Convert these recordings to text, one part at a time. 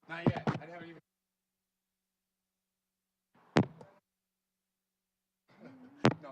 Not yet. I haven't even. No.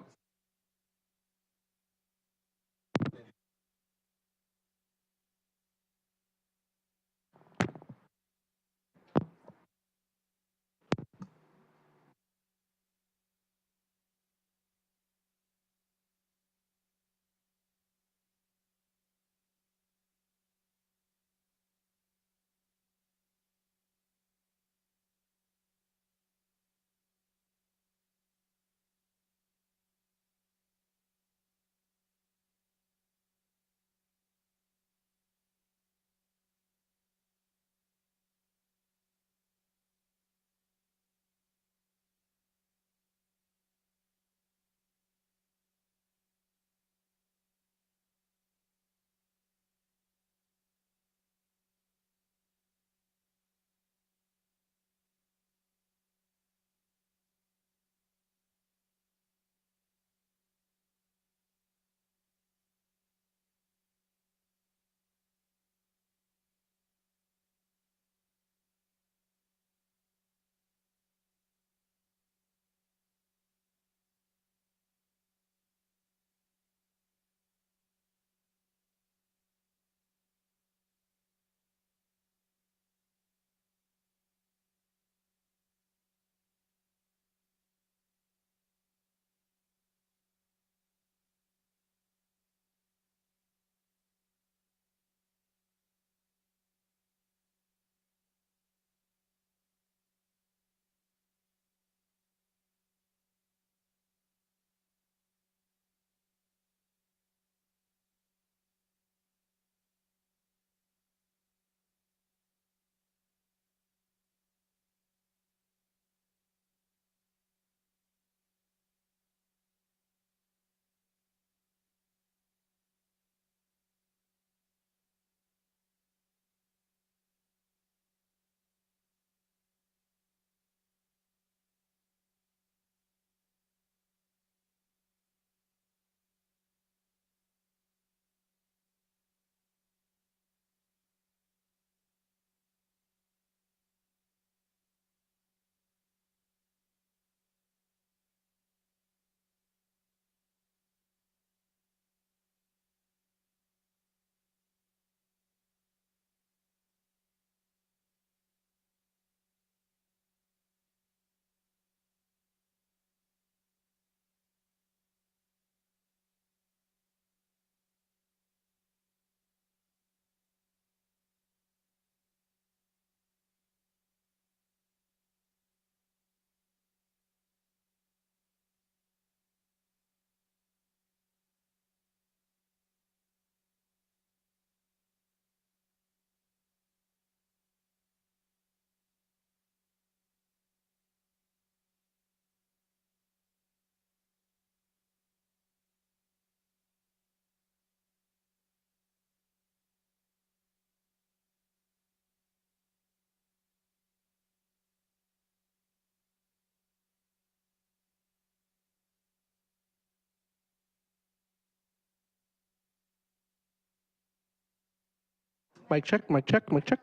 Mic check, mic check, mic check.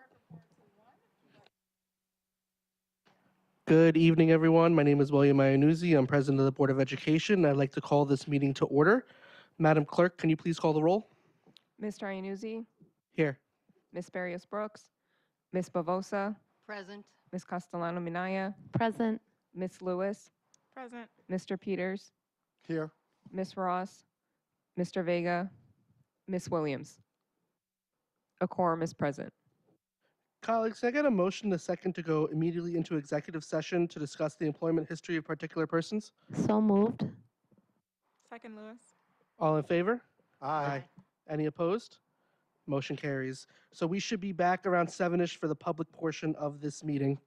Good evening, everyone. My name is William Iannuzzi. I'm president of the Board of Education. I'd like to call this meeting to order. Madam Clerk, can you please call the roll? Mr. Iannuzzi, Here. Ms. Barrios Brooks, Ms. Bavosa, Present. Ms. Castellano Minaya, Present. Ms. Lewis, Present. Mr. Peters, Here. Ms. Ross, Mr. Vega, Ms. Williams. A quorum is present. Colleagues, I get a motion, a second, to go immediately into executive session to discuss the employment history of particular persons. So moved. Second, Lewis. All in favor? Aye. Any opposed? Motion carries. So we should be back around 7-ish for the public portion of this meeting.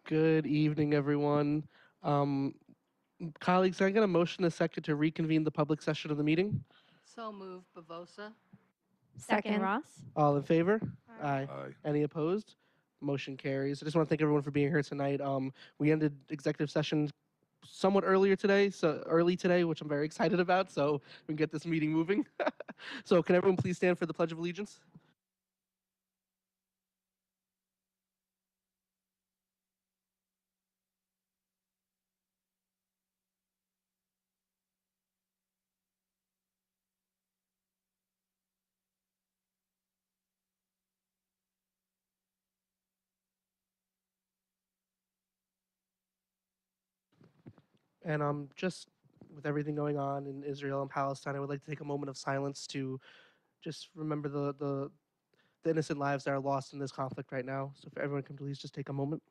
Good evening, everyone. Um, Colleagues, can I get a motion a second to reconvene the public session of the meeting? So moved, Bavosa. Second, Ross. All in favor? Aye. Any opposed? Motion carries. I just want to thank everyone for being here tonight. We ended executive session somewhat early today, which I'm very excited about, so we can get this meeting moving. So can everyone please stand for the Pledge of Allegiance? And just with everything going on in Israel and Palestine, I would like to take a moment of silence to just remember the innocent lives that are lost in this conflict right now. So if everyone can please just take a moment.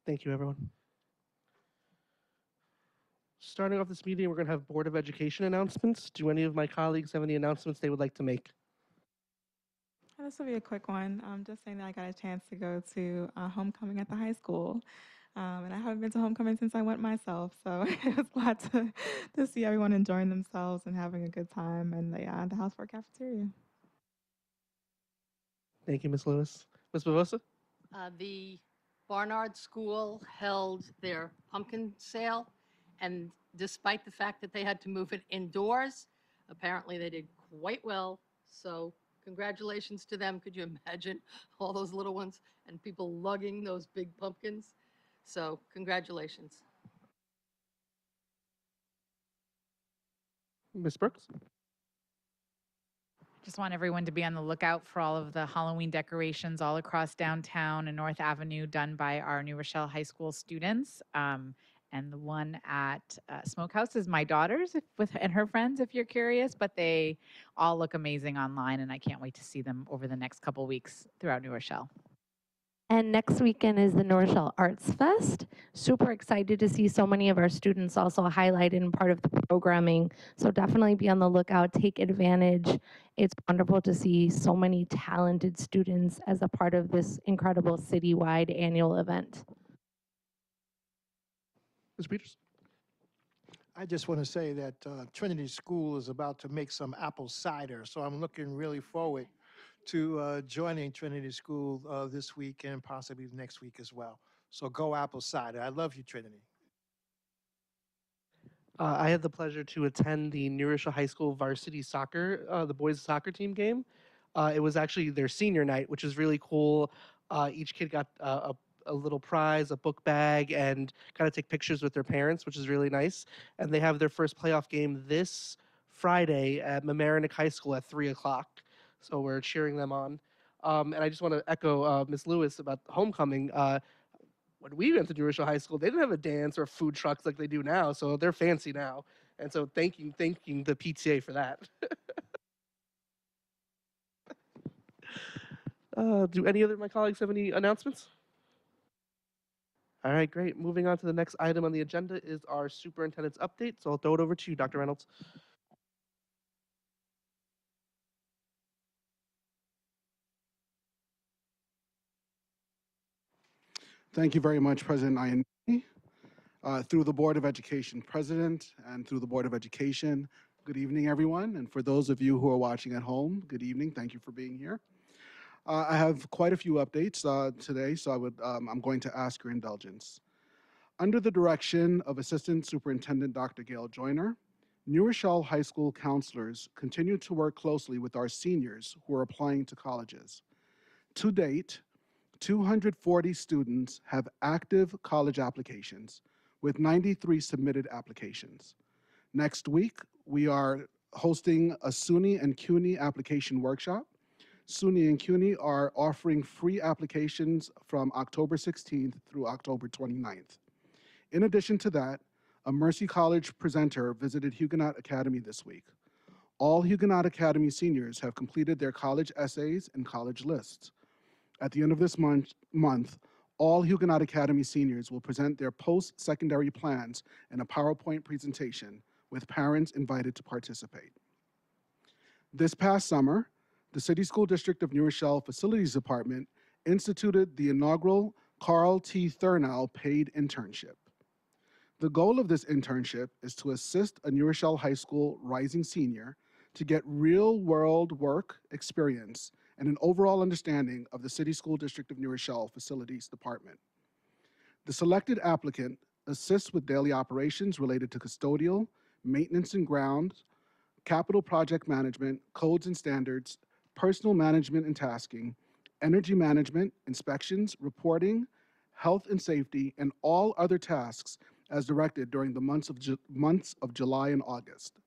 Thank you, everyone. Starting off this meeting, we're going to have Board of Education announcements. Do any of my colleagues have any announcements they would like to make? This will be a quick one. Just saying that I got a chance to go to homecoming at the high school. And I haven't been to homecoming since I went myself. So it was glad to see everyone enjoying themselves and having a good time in the House Fort cafeteria. Thank you, Ms. Lewis. Ms. Bavosa? The Barnard School held their pumpkin sale, and despite the fact that they had to move it indoors, apparently they did quite well. So congratulations to them. Could you imagine all those little ones and people lugging those big pumpkins? So congratulations. Ms. Brooks? Just want everyone to be on the lookout for all of the Halloween decorations all across downtown and North Avenue done by our New Rochelle High School students. And the one at Smokehouse is my daughter's and her friends, if you're curious, but they all look amazing online, and I can't wait to see them over the next couple weeks throughout New Rochelle. And next weekend is the North Shore Arts Fest. Super excited to see so many of our students also highlighted in part of the programming. So definitely be on the lookout, take advantage. It's wonderful to see so many talented students as a part of this incredible citywide annual event. Ms. Peters? I just want to say that Trinity School is about to make some apple cider, so I'm looking really forward to joining Trinity School this week and possibly next week as well. So go apple cider. I love you, Trinity. I had the pleasure to attend the New Rochelle High School varsity soccer, the boys soccer team game. It was actually their senior night, which is really cool. Each kid got a little prize, a book bag, and got to take pictures with their parents, which is really nice. And they have their first playoff game this Friday at Mamaroneck High School at 3 o'clock. So we're cheering them on. And I just want to echo Ms. Lewis about homecoming. When we went to New Rochelle High School, they didn't have a dance or food trucks like they do now, so they're fancy now. And so thanking the PTA for that. Do any other of my colleagues have any announcements? All right, great. Moving on to the next item on the agenda is our superintendent's update. So I'll throw it over to you, Dr. Reynolds. Thank you very much, President Iannucci. Through the Board of Education President and through the Board of Education, good evening, everyone. And for those of you who are watching at home, good evening. Thank you for being here. I have quite a few updates today, so I'm going to ask your indulgence. Under the direction of Assistant Superintendent Dr. Gail Joyner, New Rochelle High School counselors continue to work closely with our seniors who are applying to colleges. To date, 240 students have active college applications, with 93 submitted applications. Next week, we are hosting a SUNY and CUNY application workshop. SUNY and CUNY are offering free applications from October 16th through October 29th. In addition to that, a Mercy College presenter visited Huguenot Academy this week. All Huguenot Academy seniors have completed their college essays and college lists. At the end of this month, all Huguenot Academy seniors will present their post-secondary plans in a PowerPoint presentation with parents invited to participate. This past summer, the City School District of New Rochelle Facilities Department instituted the inaugural Carl T. Thurnau paid internship. The goal of this internship is to assist a New Rochelle High School rising senior to get real-world work experience and an overall understanding of the City School District of New Rochelle Facilities Department. The selected applicant assists with daily operations related to custodial, maintenance and grounds, capital project management, codes and standards, personal management and tasking, energy management, inspections, reporting, health and safety, and all other tasks as directed during the months of July and August.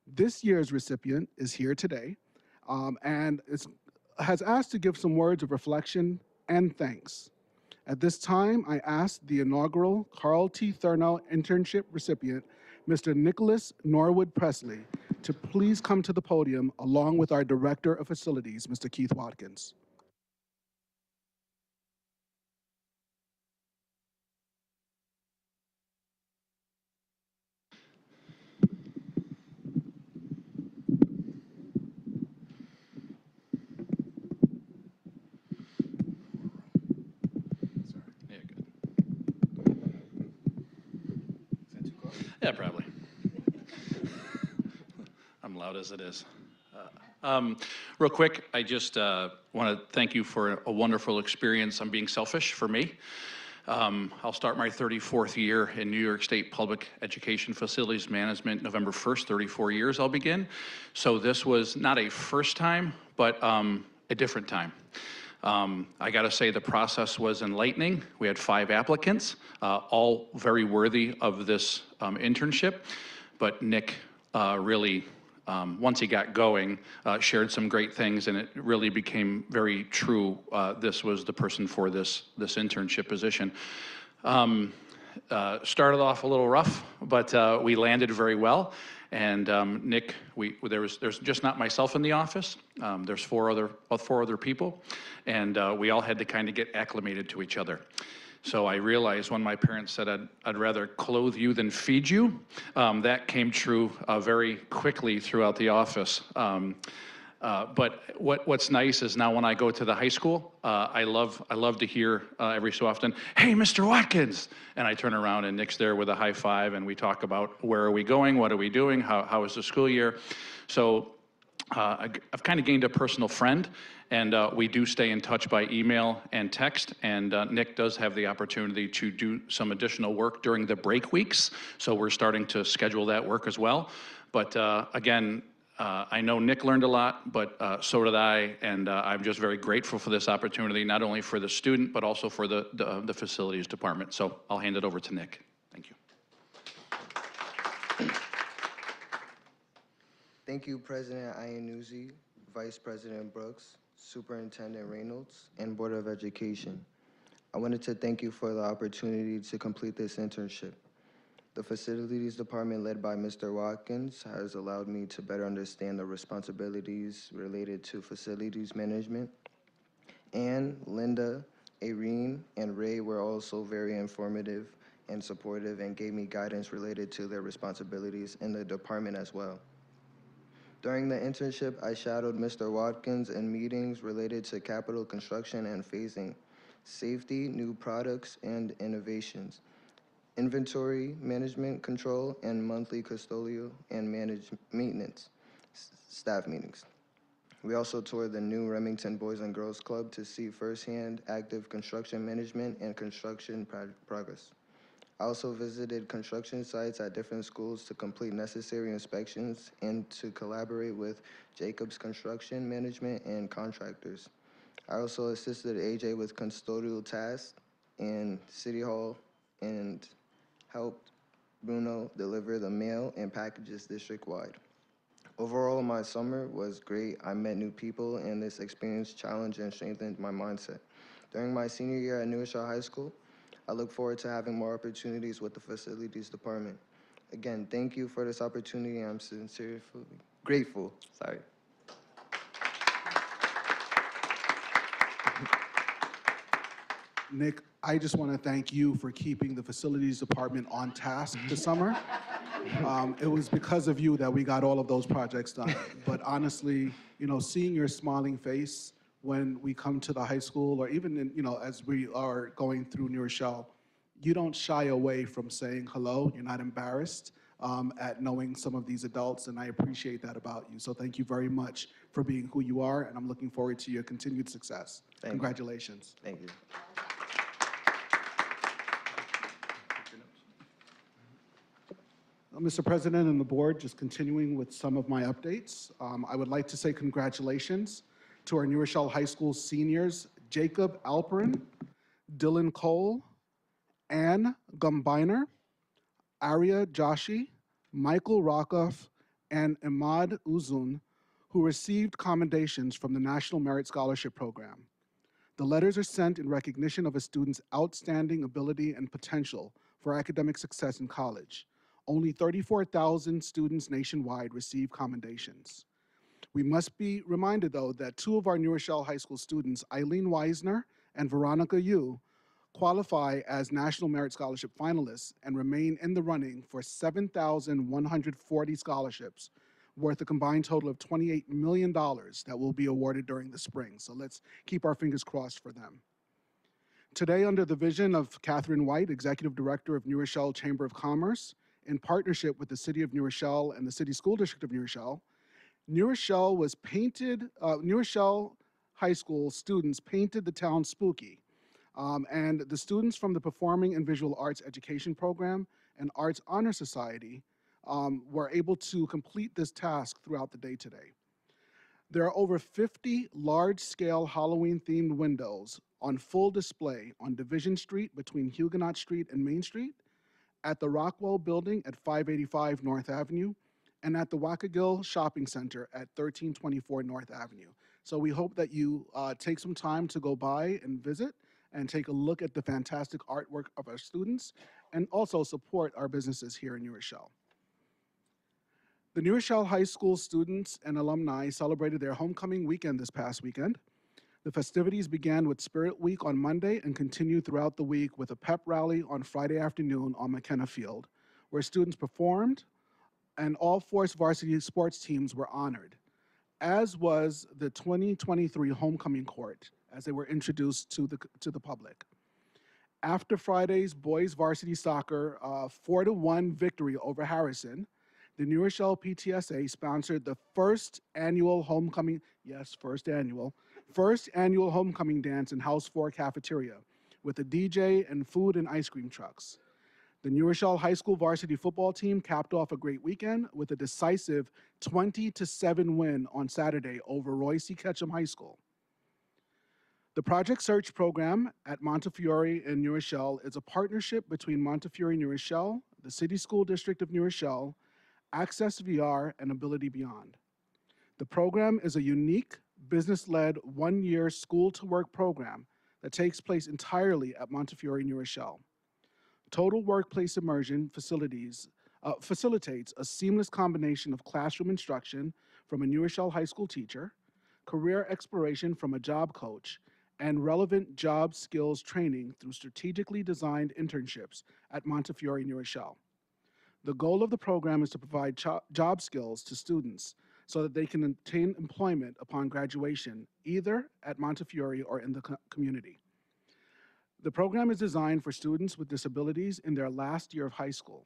This year's recipient is here today and has asked to give some words of reflection and thanks. At this time, I ask the inaugural Carl T. Thurnau internship recipient, Mr. Nicholas Norwood Presley, to please come to the podium along with our Director of Facilities, Mr. Keith Watkins. Yeah, good. Is that too close? Yeah, probably. I'm loud as it is. Real quick, I just want to thank you for a wonderful experience. I'm being selfish for me. I'll start my 34th year in New York State Public Education Facilities Management November 1st, 34 years I'll begin. So this was not a first time, but a different time. I got to say the process was enlightening. We had 5 applicants, all very worthy of this internship, but Nick really, once he got going, shared some great things, and it really became very true. This was the person for this internship position. Started off a little rough, but we landed very well. And Nick, there's just not myself in the office. There's four other people, and we all had to kind of get acclimated to each other. So I realized when my parents said I'd rather clothe you than feed you, that came true very quickly throughout the office. But what's nice is now when I go to the high school, I love to hear every so often, "Hey, Mr. Watkins," and I turn around and Nick's there with a high five, and we talk about where are we going, what are we doing, how is the school year. So I've kind of gained a personal friend, and we do stay in touch by email and text, and Nick does have the opportunity to do some additional work during the break weeks, so we're starting to schedule that work as well. But again, I know Nick learned a lot, but so did I, and I'm just very grateful for this opportunity, not only for the student, but also for the facilities department. So I'll hand it over to Nick. Thank you. Thank you, President Iannuzzi, Vice President Brooks, Superintendent Reynolds, and Board of Education. I wanted to thank you for the opportunity to complete this internship. The Facilities Department, led by Mr. Watkins, has allowed me to better understand the responsibilities related to facilities management. Anne, Linda, Irene, and Ray were also very informative and supportive and gave me guidance related to their responsibilities in the department as well. During the internship, I shadowed Mr. Watkins in meetings related to capital construction and phasing, safety, new products, and innovations, inventory management control, and monthly custodial and maintenance staff meetings. We also toured the new Remington Boys and Girls Club to see firsthand active construction management and construction progress. I also visited construction sites at different schools to complete necessary inspections and to collaborate with Jacobs Construction Management and contractors. I also assisted AJ with custodial tasks in City Hall and helped Bruno deliver the mail and packages district-wide. Overall, my summer was great. I met new people, and this experience challenged and strengthened my mindset. During my senior year at New Rochelle High School, I look forward to having more opportunities with the Facilities Department. Again, thank you for this opportunity. I'm sincerely grateful. Sorry. Nick, I just want to thank you for keeping the facilities department on task this summer. It was because of you that we got all of those projects done. But honestly, seeing your smiling face when we come to the high school, or even as we are going through New Rochelle, you don't shy away from saying hello. You're not embarrassed at knowing some of these adults, and I appreciate that about you. So thank you very much for being who you are, and I'm looking forward to your continued success. Thank you. Congratulations. Thank you. Mr. President and the board, just continuing with some of my updates, I would like to say congratulations to our New Rochelle High School seniors, Jacob Alperin, Dylan Cole, Ann Gumbiner, Arya Joshi, Michael Rockoff, and Imad Uzun, who received commendations from the National Merit Scholarship Program. The letters are sent in recognition of a student's outstanding ability and potential for academic success in college. Only 34,000 students nationwide receive commendations. We must be reminded, though, that two of our New Rochelle High School students, Eileen Weisner and Veronica Yu, qualify as National Merit Scholarship finalists and remain in the running for 7,140 scholarships worth a combined total of $28 million that will be awarded during the spring. So let's keep our fingers crossed for them. Today, under the vision of Catherine White, Executive Director of New Rochelle Chamber of Commerce, in partnership with the City of New Rochelle and the City School District of New Rochelle, New Rochelle High School students painted the town spooky. And the students from the Performing and Visual Arts Education Program and Arts Honor Society were able to complete this task throughout the day today. There are over 50 large-scale Halloween-themed windows on full display on Division Street between Huguenot Street and Main Street, at the Rockwell Building at 585 North Avenue, and at the Wackagill Shopping Center at 1324 North Avenue. So we hope that you take some time to go by and visit and take a look at the fantastic artwork of our students, and also support our businesses here in New Rochelle. The New Rochelle High School students and alumni celebrated their homecoming weekend this past weekend. The festivities began with Spirit Week on Monday and continued throughout the week with a pep rally on Friday afternoon on McKenna Field, where students performed and all four varsity sports teams were honored, as was the 2023 homecoming court as they were introduced to the public. After Friday's boys varsity soccer 4-1 victory over Harrison, the New Rochelle PTSA sponsored the first annual homecoming dance in House 4 cafeteria with a DJ and food and ice cream trucks. The New Rochelle High School varsity football team capped off a great weekend with a decisive 20-7 win on Saturday over Royce Ketchum High School. The Project Search program at Montefiore in New Rochelle is a partnership between Montefiore New Rochelle, the City School District of New Rochelle, Access VR, and Ability Beyond. The program is a unique, business-led, one-year school-to-work program that takes place entirely at Montefiore New Rochelle. Total workplace immersion facilitates a seamless combination of classroom instruction from a New Rochelle High School teacher, career exploration from a job coach, and relevant job skills training through strategically designed internships at Montefiore New Rochelle. The goal of the program is to provide job skills to students so that they can obtain employment upon graduation, either at Montefiore or in the community. The program is designed for students with disabilities in their last year of high school.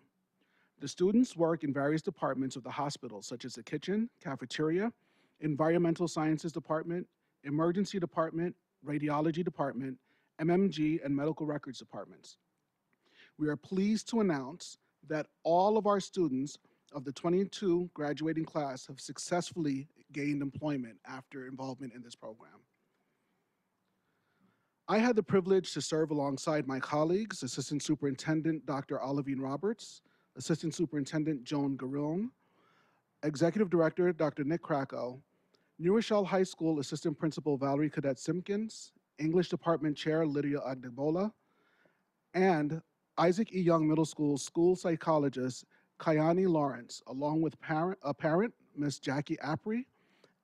The students work in various departments of the hospital, such as the kitchen, cafeteria, environmental sciences department, emergency department, radiology department, MMG, and medical records departments. We are pleased to announce that all of our students of the 22 graduating class have successfully gained employment after involvement in this program. I had the privilege to serve alongside my colleagues, Assistant Superintendent Dr. Olivine Roberts, Assistant Superintendent Joan Garone, Executive Director Dr. Nick Krakow, New Rochelle High School Assistant Principal Valerie Cadet Simpkins, English Department Chair Lydia Agdebola, and Isaac E. Young Middle School school psychologist Kayani Lawrence, along with a parent, Miss Jackie Apri,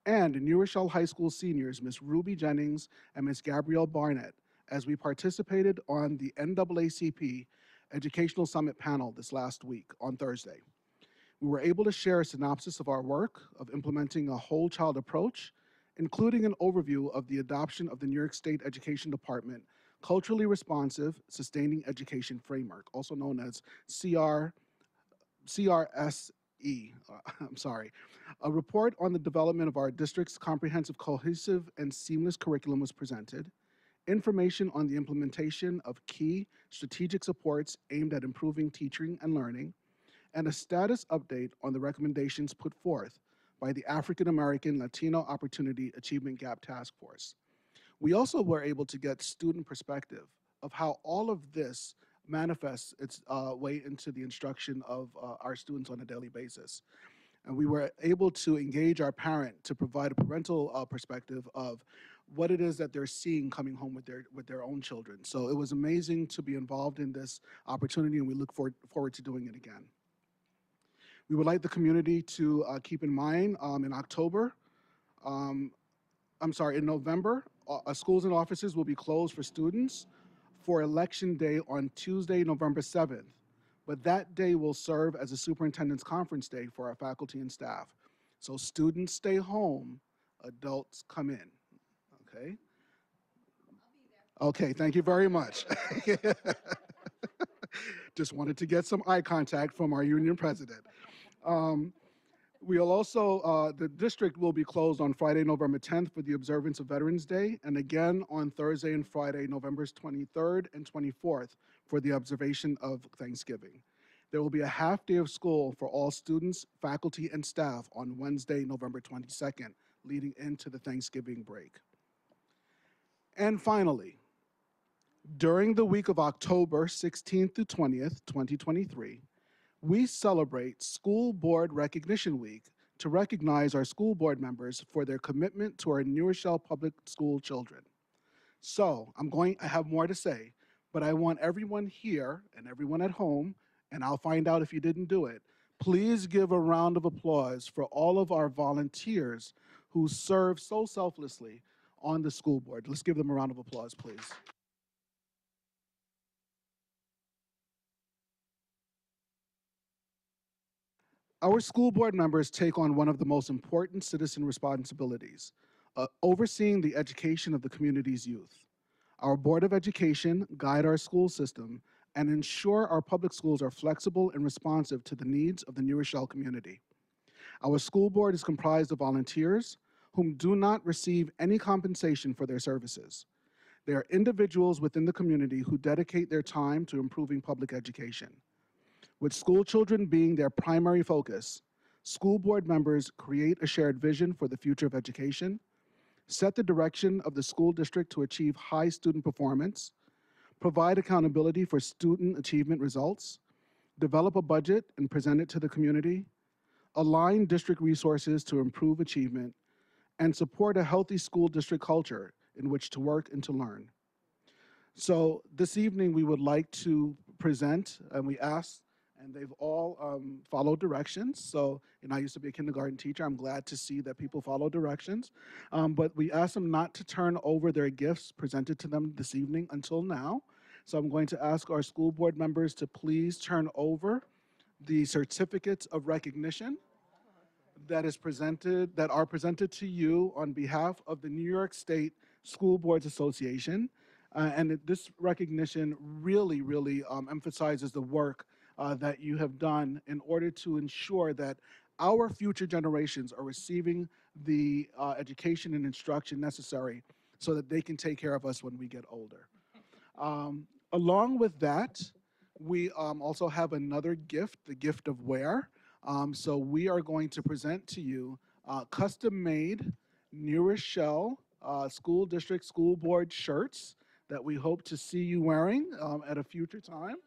and New Rochelle High School seniors, Miss Ruby Jennings and Miss Gabrielle Barnett, as we participated on the NAACP Educational Summit panel this last week on Thursday. We were able to share a synopsis of our work of implementing a whole child approach, including an overview of the adoption of the New York State Education Department Culturally Responsive Sustaining Education Framework, also known as CRSE. I'm sorry. A report on the development of our district's comprehensive, cohesive, and seamless curriculum was presented. Information on the implementation of key strategic supports aimed at improving teaching and learning, and a status update on the recommendations put forth by the African American Latino Opportunity Achievement Gap Task Force. We also were able to get student perspective of how all of this manifests its way into the instruction of our students on a daily basis. And we were able to engage our parent to provide a parental perspective of what it is that they're seeing coming home with their own children. So it was amazing to be involved in this opportunity, and we look forward to doing it again. We would like the community to keep in mind in October, in November, schools and offices will be closed for students for Election Day on Tuesday, November 7th. But that day will serve as a superintendent's conference day for our faculty and staff. So students stay home, adults come in, okay? Okay, thank you very much. Just wanted to get some eye contact from our union president. We'll also, the district will be closed on Friday, November 10th for the observance of Veterans Day, and again on Thursday and Friday, November 23rd and 24th for the observation of Thanksgiving. There will be a half day of school for all students, faculty, and staff on Wednesday, November 22nd, leading into the Thanksgiving break. And finally, during the week of October 16th through 20th, 2023, we celebrate School Board Recognition Week to recognize our school board members for their commitment to our New Rochelle public school children. So I have more to say, but I want everyone here and everyone at home, and I'll find out if you didn't do it, please give a round of applause for all of our volunteers who serve so selflessly on the school board. Let's give them a round of applause, please. Our school board members take on one of the most important citizen responsibilities, overseeing the education of the community's youth. Our Board of Education guide our school system and ensure our public schools are flexible and responsive to the needs of the New Rochelle community. Our school board is comprised of volunteers whom do not receive any compensation for their services. They are individuals within the community who dedicate their time to improving public education. With school children being their primary focus, school board members create a shared vision for the future of education, set the direction of the school district to achieve high student performance, provide accountability for student achievement results, develop a budget and present it to the community, align district resources to improve achievement, and support a healthy school district culture in which to work and to learn. So this evening we would like to present, and we ask, and they've all followed directions. So, I used to be a kindergarten teacher. I'm glad to see that people follow directions. But we asked them not to turn over their gifts presented to them this evening until now. So I'm going to ask our school board members to please turn over the certificates of recognition that are presented to you on behalf of the New York State School Boards Association. This recognition really, really emphasizes the work that you have done in order to ensure that our future generations are receiving the education and instruction necessary so that they can take care of us when we get older. Along with that, we also have another gift, the gift of wear. So we are going to present to you custom-made New Rochelle School District School Board shirts that we hope to see you wearing at a future time,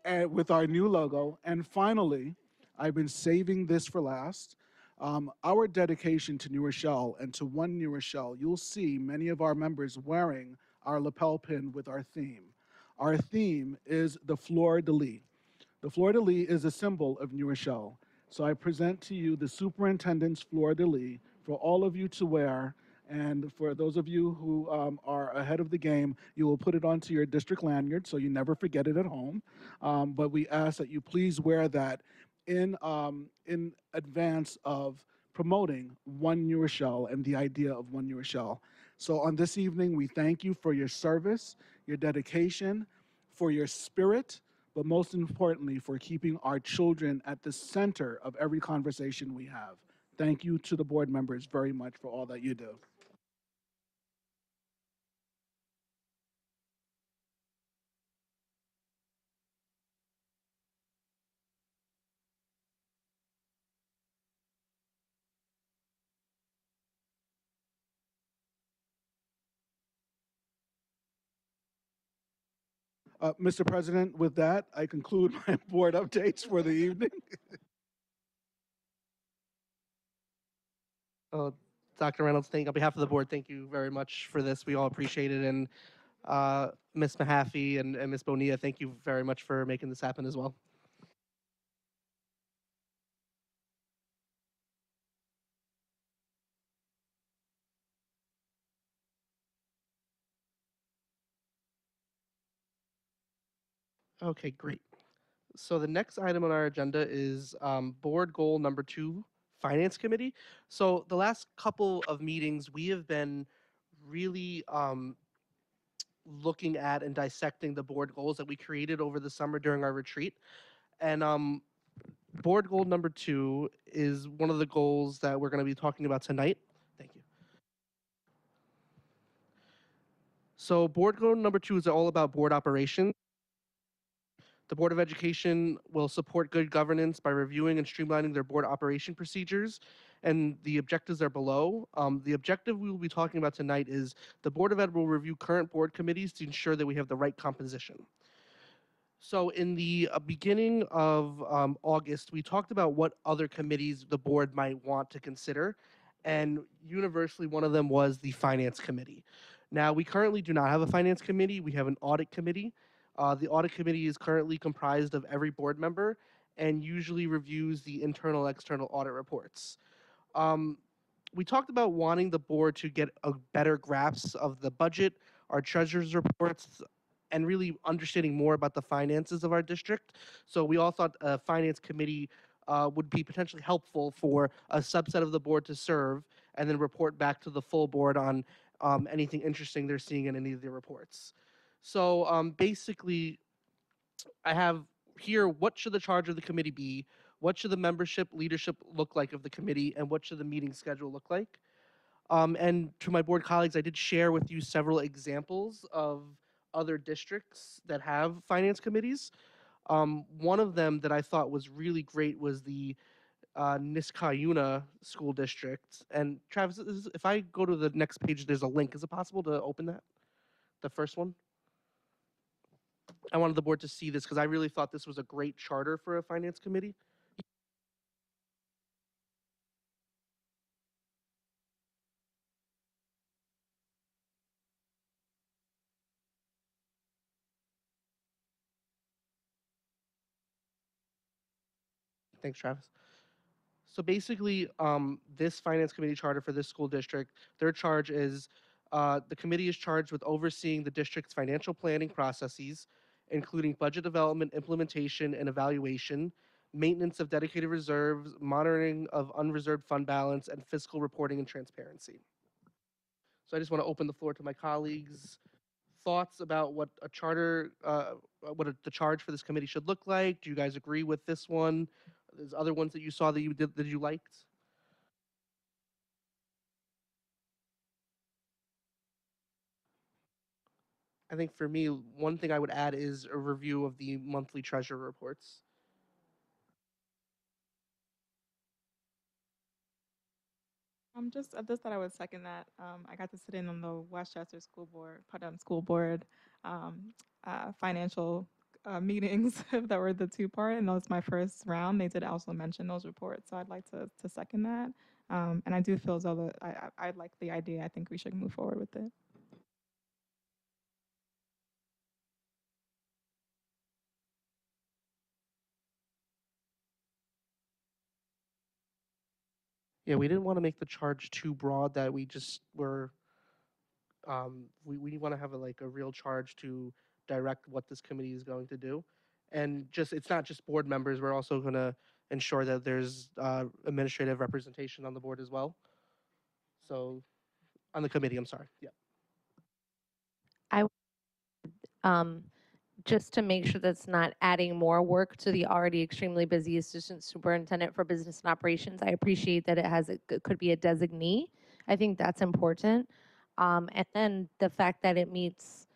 and with our new logo. And finally, I've been saving this for last, our dedication to New Rochelle and to One New Rochelle. You'll see many of our members wearing our lapel pin with our theme. Our theme is the fleur-de-lis. The fleur-de-lis is a symbol of New Rochelle. So I present to you the superintendent's fleur-de-lis for all of you to wear And for those of you who are ahead of the game, you will put it onto your district lanyard so you never forget it at home. But we ask that you please wear that in advance of promoting One New Rochelle and the idea of One New Rochelle. So on this evening, we thank you for your service, your dedication, for your spirit, but most importantly, for keeping our children at the center of every conversation we have. Thank you to the board members very much for all that you do. Mr. President, with that, I conclude my board updates for the evening. Dr. Reynolds, on behalf of the board, thank you very much for this. We all appreciate it. And Ms. Mahaffey and Ms. Bonilla, thank you very much for making this happen as well. Okay, great. So the next item on our agenda is board goal number 2, Finance Committee. So the last couple of meetings, we have been really looking at and dissecting the board goals that we created over the summer during our retreat. And board goal number 2 is one of the goals that we're going to be talking about tonight. Thank you. So board goal number 2 is all about board operations. The Board of Education will support good governance by reviewing and streamlining their board operation procedures, and the objectives are below. The objective we will be talking about tonight is the Board of Ed will review current board committees to ensure that we have the right composition. So in the beginning of August, we talked about what other committees the board might want to consider, and universally one of them was the Finance Committee. Now, we currently do not have a Finance Committee. We have an Audit Committee. The Audit Committee is currently comprised of every board member and usually reviews the internal external audit reports. We talked about wanting the board to get a better grasp of the budget, our treasurer's reports, and really understanding more about the finances of our district. So we all thought a finance committee would be potentially helpful for a subset of the board to serve and then report back to the full board on anything interesting they're seeing in any of their reports. So basically, I have here what should the charge of the committee be, what should the membership leadership look like of the committee, and what should the meeting schedule look like. And to my board colleagues, I did share with you several examples of other districts that have finance committees. One of them that I thought was really great was the Niskayuna School District. And Travis, if I go to the next page, there's a link. Is it possible to open that? The first one? I wanted the board to see this because I really thought this was a great charter for a finance committee. Thanks, Travis. So basically, this finance committee charter for this school district, their charge is the committee is charged with overseeing the district's financial planning processes, including budget development, implementation, and evaluation, maintenance of dedicated reserves, monitoring of unreserved fund balance, and fiscal reporting and transparency. So I just want to open the floor to my colleagues. Thoughts about what a charter, the charge for this committee should look like? Do you guys agree with this one? There's other ones that you saw that you liked. I think for me, one thing I would add is a review of the monthly treasurer reports. Just that I would second that. I got to sit in on the Westchester School Board, Putnam School Board financial meetings that were the 2-part, and that was my first round. They did also mention those reports, so I'd like to second that. And I do feel as though I like the idea. I think we should move forward with it. Yeah, we didn't want to make the charge too broad that we just were. We want to have like a real charge to direct what this committee is going to do, and just it's not just board members. We're also going to ensure that there's administrative representation on the board as well. So on the committee, I'm sorry. Yeah. I um, just to make sure that's not adding more work to the already extremely busy assistant superintendent for business and operations. I appreciate that it could be a designee. I think that's important. And then the fact that it meets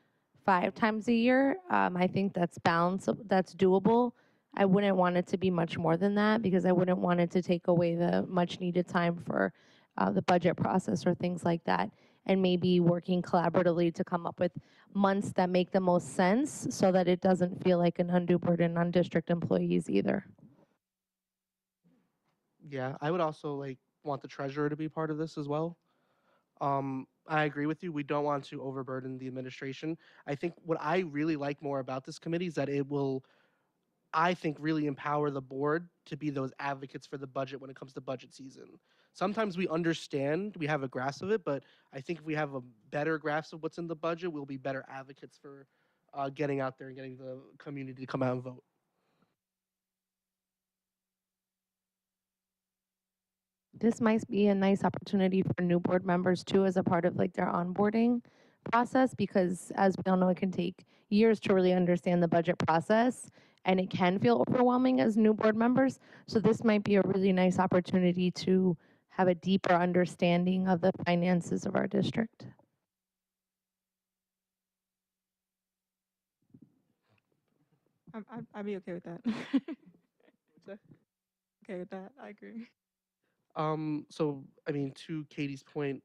5 times a year, I think that's balanced. That's doable. I wouldn't want it to be much more than that because I wouldn't want it to take away the much needed time for the budget process or things like that. And maybe working collaboratively to come up with months that make the most sense so that it doesn't feel like an undue burden on district employees either. Yeah, I would also like want the treasurer to be part of this as well. I agree with you. We don't want to overburden the administration. I think what I really like more about this committee is that it will, I think, really empower the board to be those advocates for the budget when it comes to budget season. Sometimes we understand, we have a grasp of it, but I think if we have a better grasp of what's in the budget, we'll be better advocates for getting out there and getting the community to come out and vote. This might be a nice opportunity for new board members too as a part of like their onboarding process because as we all know, it can take years to really understand the budget process and it can feel overwhelming as new board members. So this might be a really nice opportunity to have a deeper understanding of the finances of our district. I'd be okay with that. What's that? Okay with that. I agree. So I mean, to Katie's point,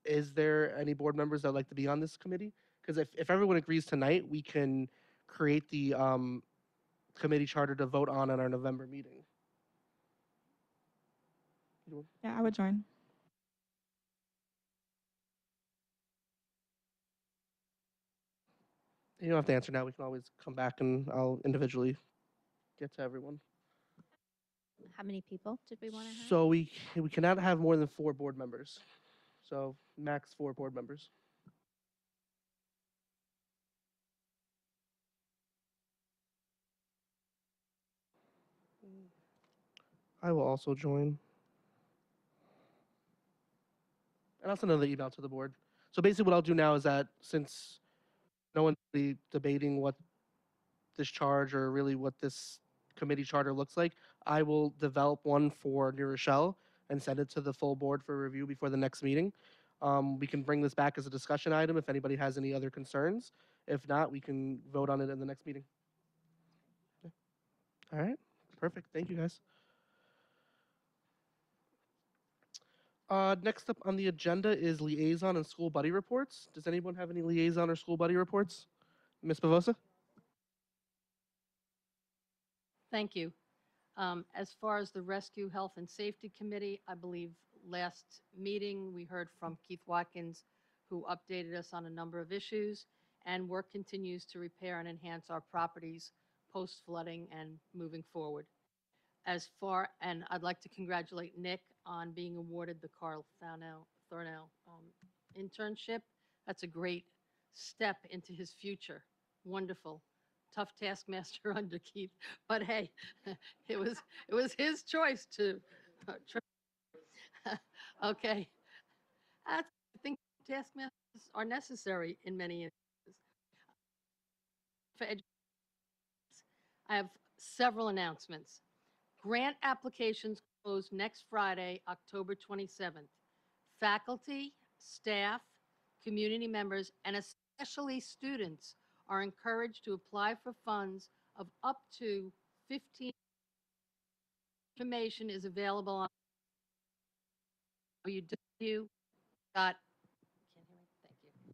is there any board members that would like to be on this committee? Because if everyone agrees tonight, we can create the committee charter to vote on at our November meeting. Yeah, I would join. You don't have to answer now. We can always come back and I'll individually get to everyone. How many people did we want to have? So we cannot have more than 4 board members. So max 4 board members. I will also join. And I'll send another email to the board. So basically what I'll do now is that since no one's really debating what this charge or really what this committee charter looks like, I will develop one for New Rochelle and send it to the full board for review before the next meeting. We can bring this back as a discussion item if anybody has any other concerns. If not, we can vote on it in the next meeting. Okay. All right, perfect. Thank you, guys. Next up on the agenda is liaison and school buddy reports. Does anyone have any liaison or school buddy reports? Ms. Bavosa? Thank you. As far as the Rescue Health and Safety Committee, I believe last meeting, we heard from Keith Watkins, who updated us on a number of issues, and work continues to repair and enhance our properties post-flooding and moving forward. And I'd like to congratulate Nick on being awarded the Carl Thornell internship. That's a great step into his future. Wonderful. Tough taskmaster under Keith, but hey, it was his choice to. Okay, I think taskmasters are necessary in many instances. I have several announcements. Grant applications close next Friday, October 27th. Faculty, staff, community members, and especially students are encouraged to apply for funds of up to 15. Information is available on www. Can't hear me? Thank you.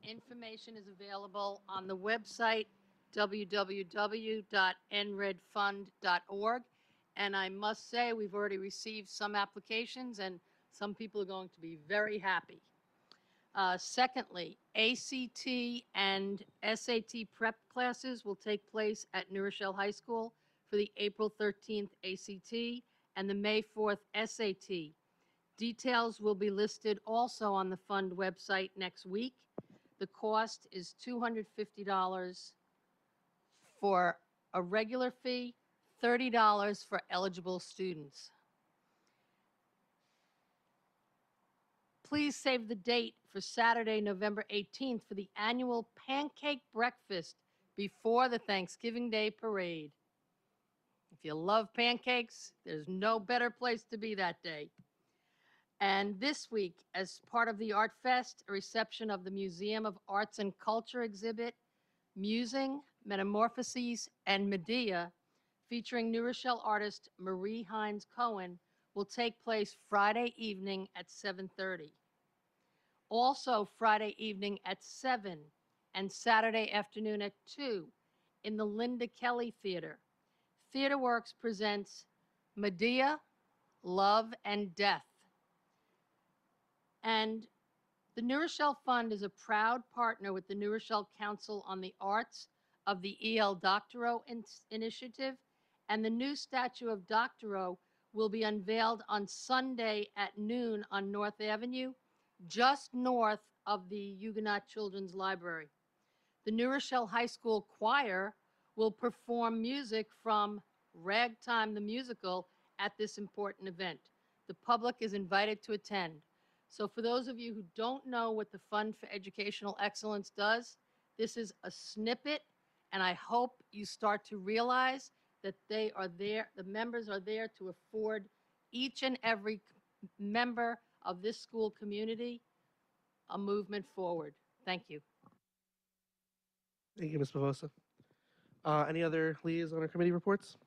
Information is available on the website www.nredfund.org. And I must say, we've already received some applications, and some people are going to be very happy. Secondly, ACT and SAT prep classes will take place at New Rochelle High School for the April 13th ACT and the May 4th SAT. Details will be listed also on the fund website next week. The cost is $250 for a regular fee, $30 for eligible students. Please save the date for Saturday, November 18th for the annual pancake breakfast before the Thanksgiving Day parade. If you love pancakes, there's no better place to be that day. And this week, as part of the Art Fest, a reception of the Museum of Arts and Culture exhibit, Musing, Metamorphoses, and Medea, featuring New Rochelle artist Marie Hines Cohen, will take place Friday evening at 7:30. Also Friday evening at 7 and Saturday afternoon at 2 in the Linda Kelly Theater. TheaterWorks presents Medea, Love and Death. And the New Rochelle Fund is a proud partner with the New Rochelle Council on the Arts of the E.L. Doctorow Initiative, and the new statue of Doctorow will be unveiled on Sunday at noon on North Avenue, just north of the Huguenot Children's Library. The New Rochelle High School Choir will perform music from Ragtime the Musical at this important event. The public is invited to attend. So for those of you who don't know what the Fund for Educational Excellence does, this is a snippet, and I hope you start to realize that they are there, the members are there to afford each and every member of this school community a movement forward. Thank you. Thank you, Ms. Pavosa. Any other liaison or committee reports?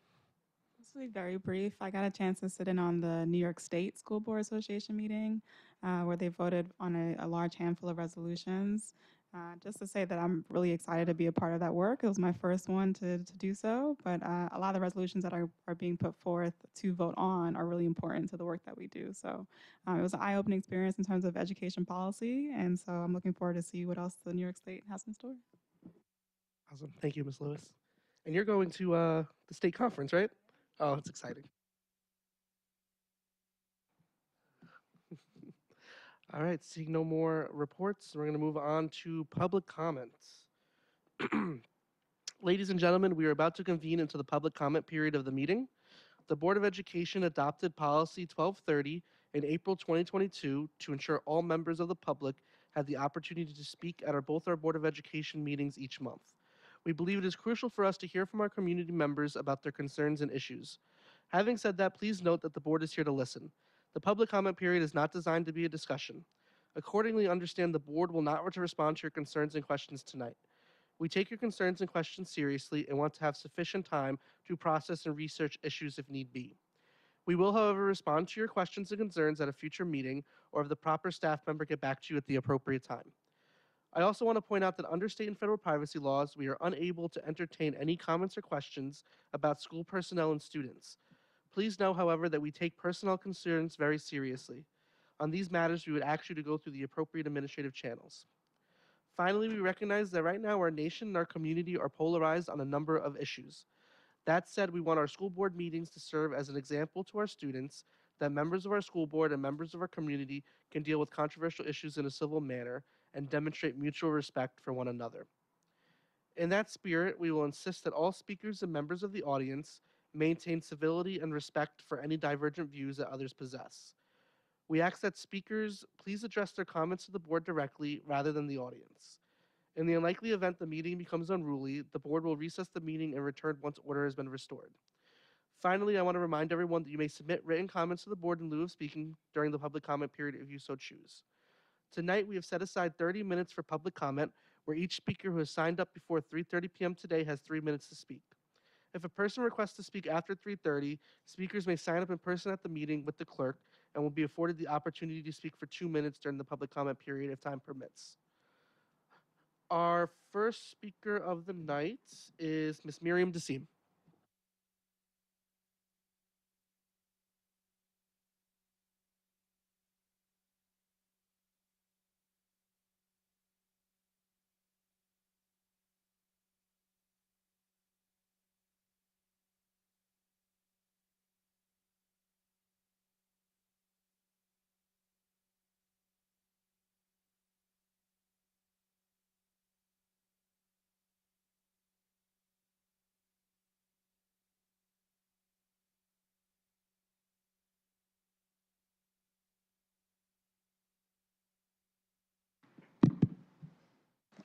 This will be very brief. I got a chance to sit in on the New York State School Board Association meeting where they voted on a large handful of resolutions. Just to say that I'm really excited to be a part of that work. It was my first one to do so, but a lot of the resolutions that are being put forth to vote on are really important to the work that we do. So it was an eye-opening experience in terms of education policy, and so I'm looking forward to see what else the New York State has in store. Awesome. Thank you, Ms. Lewis. And you're going to the state conference, right? Oh, it's exciting. All right, seeing no more reports, we're going to move on to public comments. Ladies and gentlemen, we are about to convene into the public comment period of the meeting. The Board of Education adopted Policy 1230 in April 2022 to ensure all members of the public had the opportunity to speak at both our Board of Education meetings each month. We believe it is crucial for us to hear from our community members about their concerns and issues. Having said that, please note that the board is here to listen. The public comment period is not designed to be a discussion. Accordingly, understand the board will not respond to your concerns and questions tonight. We take your concerns and questions seriously and want to have sufficient time to process and research issues if need be. We will, however, respond to your questions and concerns at a future meeting or if the proper staff member get back to you at the appropriate time. I also want to point out that under state and federal privacy laws, we are unable to entertain any comments or questions about school personnel and students. Please know, however, that we take personnel concerns very seriously. On these matters, we would ask you to go through the appropriate administrative channels. Finally, we recognize that right now our nation and our community are polarized on a number of issues. That said, we want our school board meetings to serve as an example to our students that members of our school board and members of our community can deal with controversial issues in a civil manner and demonstrate mutual respect for one another. In that spirit, we will insist that all speakers and members of the audience maintain civility and respect for any divergent views that others possess. We ask that speakers please address their comments to the board directly rather than the audience. In the unlikely event the meeting becomes unruly, the board will recess the meeting and return once order has been restored. Finally, I want to remind everyone that you may submit written comments to the board in lieu of speaking during the public comment period if you so choose. Tonight, we have set aside 30 minutes for public comment, where each speaker who has signed up before 3:30 p.m. today has 3 minutes to speak. If a person requests to speak after 3:30, speakers may sign up in person at the meeting with the clerk and will be afforded the opportunity to speak for 2 minutes during the public comment period if time permits. Our first speaker of the night is Ms. Miriam Dasim.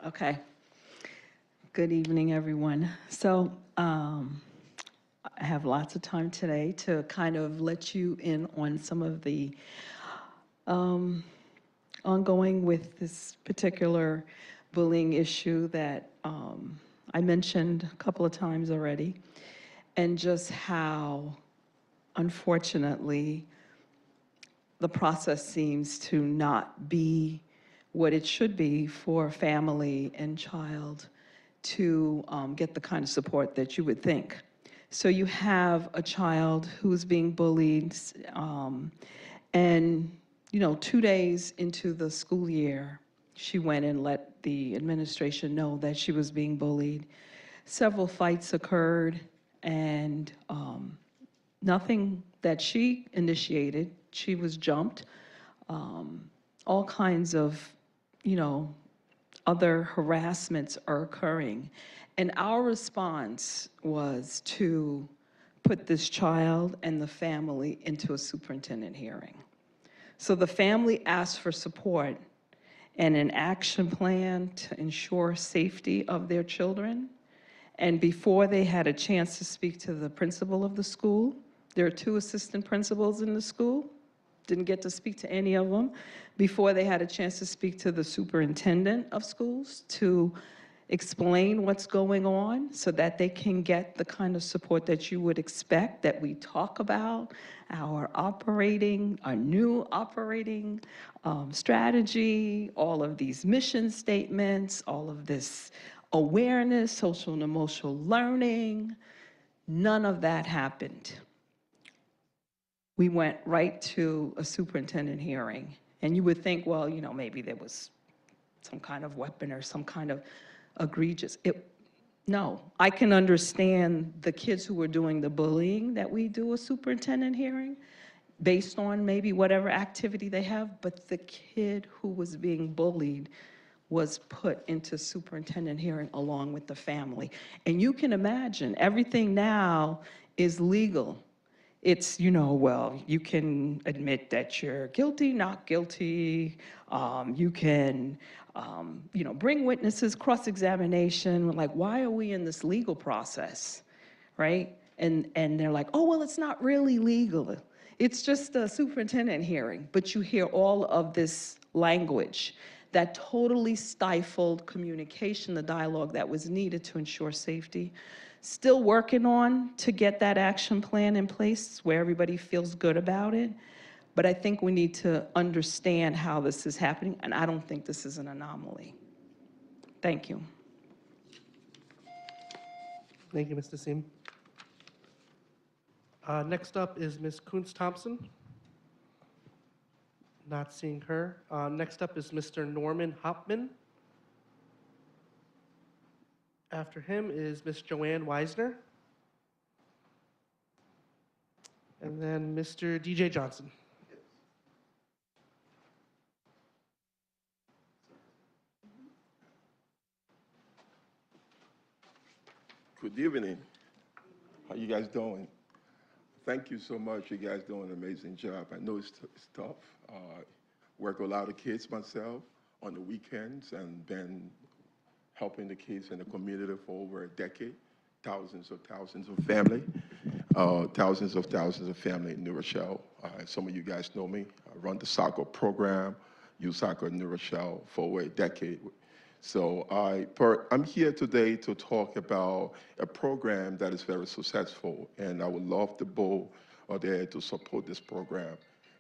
Okay. Good evening, everyone. So I have lots of time today to kind of let you in on some of the ongoing with this particular bullying issue that I mentioned a couple of times already, and just how, unfortunately, the process seems to not be what it should be for a family and child to get the kind of support that you would think. So you have a child who's being bullied, and 2 days into the school year, she went and let the administration know that she was being bullied. Several fights occurred, and nothing that she initiated. She was jumped. All kinds of, other harassments are occurring. And our response was to put this child and the family into a superintendent hearing. So the family asked for support and an action plan to ensure safety of their children. And before they had a chance to speak to the principal of the school, there are 2 assistant principals in the school, didn't get to speak to any of them, before they had a chance to speak to the superintendent of schools to explain what's going on so that they can get the kind of support that you would expect, that we talk about our new operating strategy, all of these mission statements, all of this awareness, social and emotional learning. None of that happened. We went right to a superintendent hearing. And you would think, well, maybe there was some kind of weapon or some kind of egregious. No, I can understand the kids who were doing the bullying that we do a superintendent hearing based on maybe whatever activity they have, but the kid who was being bullied was put into superintendent hearing along with the family. And you can imagine, everything now is legal. It's, well, you can admit that you're guilty, not guilty. You can, bring witnesses, cross-examination. Like, why are we in this legal process, right? And they're like, oh, well, it's not really legal. It's just a superintendent hearing. But you hear all of this language that totally stifled communication, the dialogue that was needed to ensure safety. Still working on to get that action plan in place where everybody feels good about it. But I think we need to understand how this is happening, and I don't think this is an anomaly. Thank you. Thank you, Ms. Nassim. Next up is Ms. Kuntz-Thompson. Not seeing her. Next up is Mr. Norman Hopman. After him is Ms. Joanne Weisner. And then Mr. DJ Johnson. Good evening. How you guys doing? Thank you so much. You guys doing an amazing job. I know it's tough. Work with a lot of kids myself on the weekends and been helping the kids in the community for over a decade. Thousands of family, thousands of family in New Rochelle. Some of you guys know me. I run the soccer program, youth soccer in New Rochelle for over a decade. So I'm here today to talk about a program that is very successful, and I would love the board there to support this program.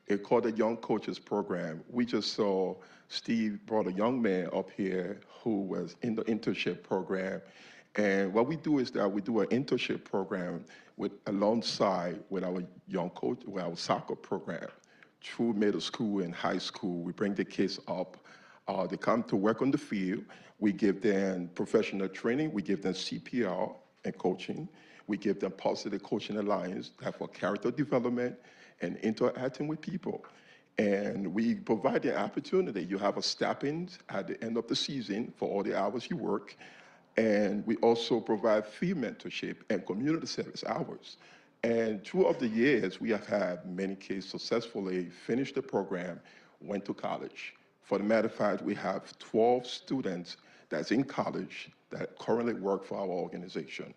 It's called the Young Coaches Program. We just saw Steve brought a young man up here who was in the internship program. And what we do is that we do an internship program alongside with our young coach, with our soccer program. Through middle school and high school, we bring the kids up. They come to work on the field. We give them professional training. We give them CPR and coaching. We give them positive coaching alliance for character development and interacting with people. And we provide the opportunity. You have a stipend at the end of the season for all the hours you work. And we also provide field mentorship and community service hours. And throughout the years, we have had many kids successfully finish the program, went to college. For the matter of fact, we have 12 students that's in college that currently work for our organization.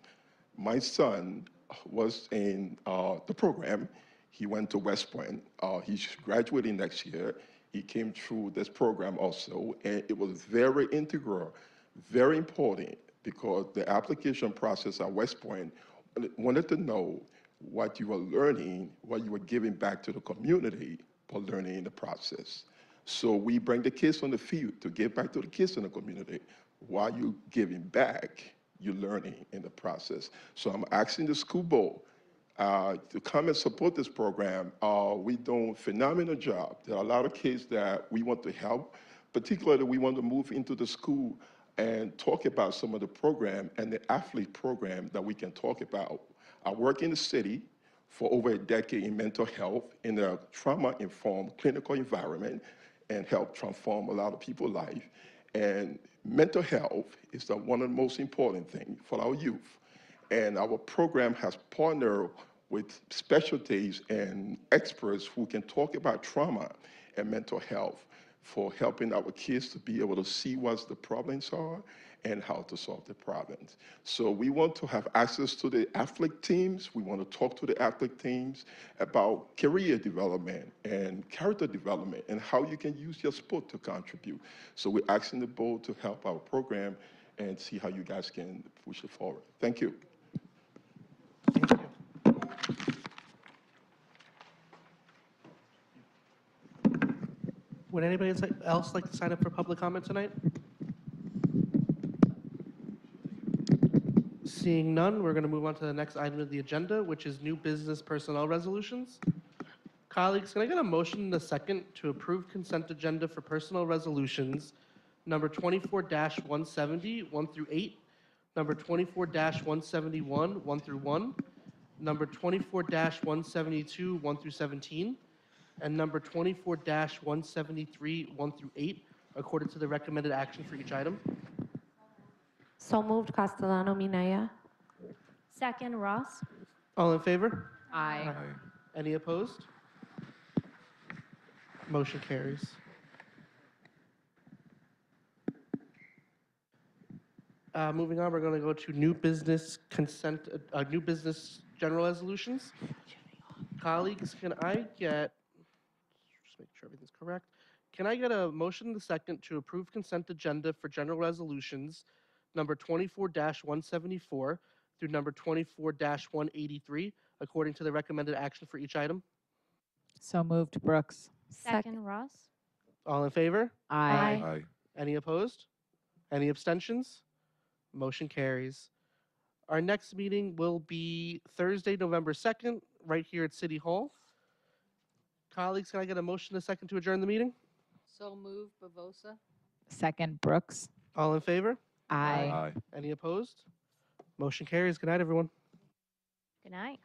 My son was in the program. He went to West Point. He's graduating next year. He came through this program also, and it was very integral, very important, because the application process at West Point wanted to know what you were learning, what you were giving back to the community for learning in the process. So we bring the kids on the field to give back to the kids in the community. While you giving back, you're learning in the process. So I'm asking the school board to come and support this program. We're doing a phenomenal job. There are a lot of kids that we want to help. Particularly, we want to move into the school and talk about some of the program and the athlete program that we can talk about. I work in the city for over a decade in mental health in a trauma-informed clinical environment and help transform a lot of people's life. And mental health is one of the most important things for our youth. And our program has partnered with specialties and experts who can talk about trauma and mental health for helping our kids to be able to see what the problems are and how to solve the problems. So we want to have access to the athlete teams. We want to talk to the athlete teams about career development and character development and how you can use your sport to contribute. So we're asking the board to help our program and see how you guys can push it forward. Thank you. Thank you. Would anybody else like to sign up for public comment tonight? Seeing none, we're going to move on to the next item of the agenda, which is new business personnel resolutions. Colleagues, can I get a motion in a second to approve consent agenda for personnel resolutions number 24-170, 1 through 8, number 24-171, 1 through 1, number 24-172, 1 through 17, and number 24-173, 1 through 8, according to the recommended action for each item? So moved, Castellano Minaya. Second, Ross. All in favor? Aye. Any opposed? Motion carries. Moving on, we're going to go to new business consent, new business general resolutions. Colleagues, can I get, just make sure everything's correct. Can I get a motion in the second to approve consent agenda for general resolutions number 24-174 through number 24-183, according to the recommended action for each item? So moved, Brooks. Second, Ross. All in favor? Aye. Any opposed? Any abstentions? Motion carries. Our next meeting will be Thursday, November 2nd, right here at City Hall. Colleagues, can I get a motion in a second to adjourn the meeting? So move, Bavosa. Second, Brooks. All in favor? Aye. Any opposed? Motion carries. Good night, everyone. Good night.